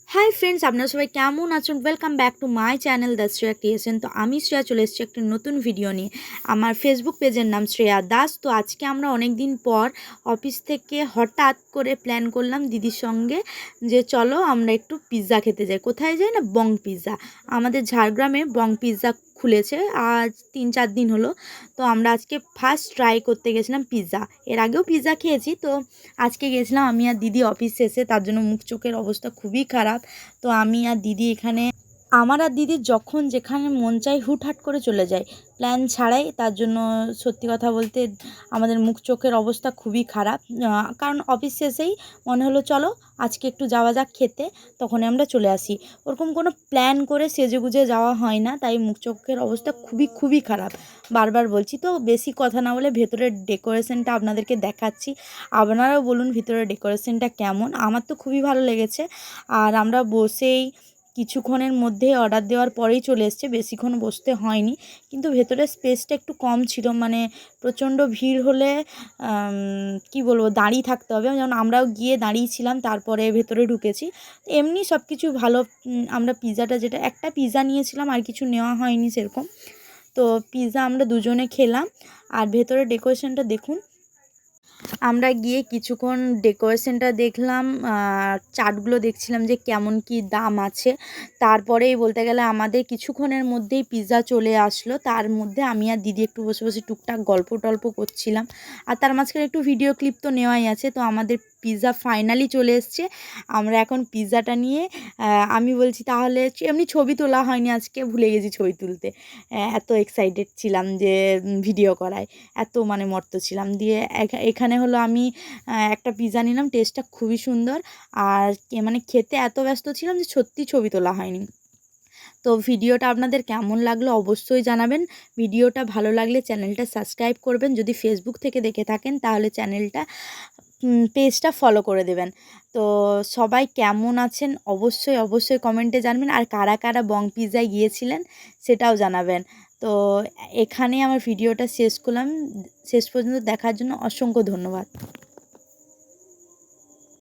Hi friends, আপনারা সবাই কেমন আছেন? Welcome back to my channel the Shreya creation. তো আমি শ্রেয়া চলে এসেছি একটি নতুন ভিডিও নিয়ে। আমার ফেসবুক পেজের নাম শ্রেয়া দাস। তো আজকে আমরা অনেক দিন পর অফিস থেকে হঠাৎ করে প্ল্যান করলাম দিদির সঙ্গে যে চলো আমরা একটু পিৎজা খেতে যাই। কোথায় যাই না, বং পিৎজা। আমাদের ঝাড়গ্রামে বং পিৎজা খুলেছে, আজ 3-4 দিন হলো। তো আমরা আজকে ফার্স্ট ট্রাই করতে গেছিলাম পিৎজা। এর আগেও পিৎজা খেয়েছি, তো আজকে গেছিলাম আমি আর দিদি অফিস শেষে, তার জন্য মুখ চোখের অবস্থা খুবই খারাপ। তো আমি আর দিদি এখানে, আমার আর দিদির যখন যেখানে মন চাই হুটহাট করে চলে যায়, প্ল্যান ছাড়াই। তার জন্য সত্যি কথা বলতে আমাদের মুখ চোখের অবস্থা খুবই খারাপ। কারণ অফিস শেষেই মনে হলো চলো আজকে একটু যাওয়া যাক খেতে, তখনই আমরা চলে আসি। ওরকম কোনো প্ল্যান করে সেজেগুজে যাওয়া হয় না, তাই মুখ চোখের অবস্থা খুবই খুবই খারাপ। বারবার বলছি, তো বেশি কথা না বলে ভেতরের ডেকোরেশনটা আপনাদেরকে দেখাচ্ছি। আপনারাও বলুন ভিতরের ডেকোরেশনটা কেমন। আমার তো খুবই ভালো লেগেছে। আর আমরা বসেই কিছুক্ষণের মধ্যে অর্ডার দেওয়ার পরেই চলে এসছে, বেশিক্ষণ বসতে হয়নি। কিন্তু ভেতরের স্পেসটা একটু কম ছিল, মানে প্রচণ্ড ভিড় হলে কি বলবো, দাঁড়িয়ে থাকতে হবে। যেমন আমরাও গিয়ে দাঁড়িয়েছিলাম, তারপরে ভেতরে ঢুকেছি। এমনি সব কিছু ভালো। আমরা পিৎজাটা, যেটা একটা পিৎজা নিয়েছিলাম, আর কিছু নেওয়া হয়নি সেরকম। তো পিৎজা আমরা দুজনে খেলাম। আর ভেতরে ডেকোরেশনটা দেখুন। আমরা গিয়ে কিছুক্ষণ ডেকোরেশনটা দেখলাম, চাটগুলো দেখছিলাম যে কেমন কি দাম আছে। তারপরেই বলতে গেলে আমাদের কিছুক্ষণের মধ্যেই পিৎজা চলে আসলো। তার মধ্যে আমি আর দিদি একটু বসে বসে টুকটাক গল্প টল্প করছিলাম। আর তার মাঝখানে একটু ভিডিও ক্লিপ তো নেওয়াই আছে। তো আমাদের পিৎজা ফাইনালি চলে এসছে। আমরা এখন পিৎজাটা নিয়ে আমি বলছি তাহলে, এমনি ছবি তোলা হয়নি আজকে, ভুলে গেছি ছবি তুলতে। এত এক্সাইটেড ছিলাম যে ভিডিও করায়, এত মানে মত্ত ছিলাম। দিয়ে এখানে হলো আমি একটা পিৎজা নিলাম, টেস্টটা খুবই সুন্দর। আর মানে খেতে এত ব্যস্ত ছিলাম যে সত্যি ছবি তোলা হয়নি। তো ভিডিওটা আপনাদের কেমন লাগলো অবশ্যই জানাবেন। ভিডিওটা ভালো লাগলে চ্যানেলটা সাবস্ক্রাইব করবেন। যদি ফেসবুক থেকে দেখে থাকেন তাহলে চ্যানেলটা, পেজটা ফলো করে দেবেন। তো সবাই কেমন আছেন অবশ্যই অবশ্যই কমেন্টে জানাবেন। আর কারা কারা বং পিৎজায় গিয়েছিলেন সেটাও জানাবেন। তো এখানে আমার ভিডিওটা শেষ করলাম। শেষ পর্যন্ত দেখার জন্য অসংখ্য ধন্যবাদ।